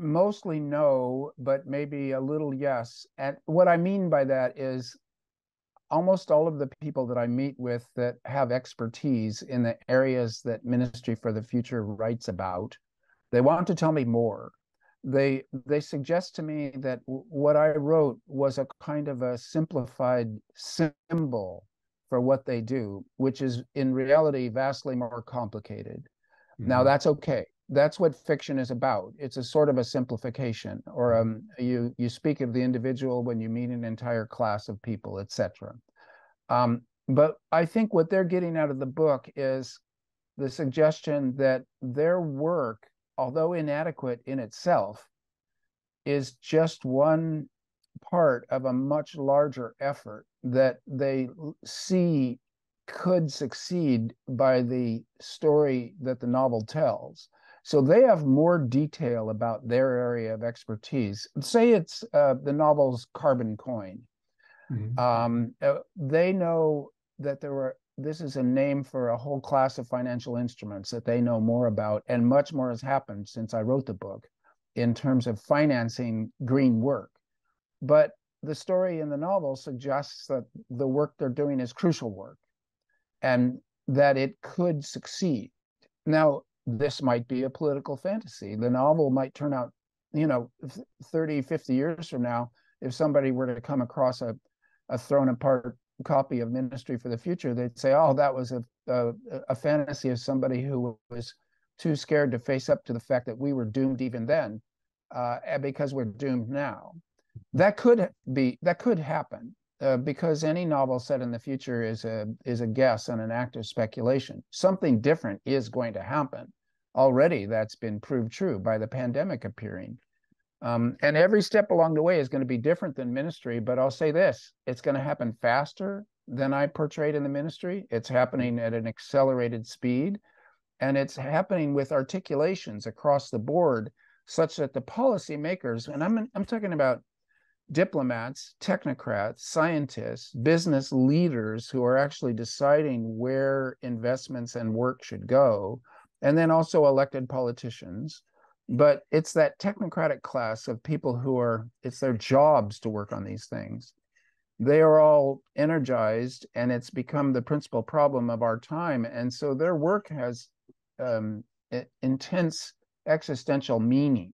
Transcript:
Mostly no, but maybe a little yes. And what I mean by that is almost all of the people that I meet with that have expertise in the areas that Ministry for the Future writes about, they want to tell me more. They suggest to me that what I wrote was a kind of a simplified symbol for what they do, which is in reality vastly more complicated. Now Hmm. that's okay. That's what fiction is about. It's a sort of a simplification, or you speak of the individual when you meet an entire class of people, etc. But I think what they're getting out of the book is the suggestion that their work, although inadequate in itself, is just one part of a much larger effort that they see could succeed by the story that the novel tells. So they have more detail about their area of expertise. Say it's the novel's Carbon Coin. Hmm. They know that this is a name for a whole class of financial instruments that they know more about, and much more has happened since I wrote the book in terms of financing green work. But the story in the novel suggests that the work they're doing is crucial work and that it could succeed. Now, this might be a political fantasy. The novel might turn out, 30, 50 years from now, if somebody were to come across a thrown apart copy of Ministry for the Future, they'd say, oh, that was a fantasy of somebody who was too scared to face up to the fact that we were doomed even then, because we're doomed now. That could happen, because any novel set in the future is a guess and an act of speculation. Something different is going to happen. Already, that's been proved true by the pandemic appearing. And every step along the way is going to be different than Ministry. But I'll say this: it's going to happen faster than I portrayed in the Ministry. It's happening at an accelerated speed, and it's happening with articulations across the board, such that the policymakers, and I'm talking about diplomats, technocrats, scientists, business leaders who are actually deciding where investments and work should go, and then also elected politicians. But it's that technocratic class of people it's their jobs to work on these things. They are all energized, and it's become the principal problem of our time. And so their work has intense existential meaning.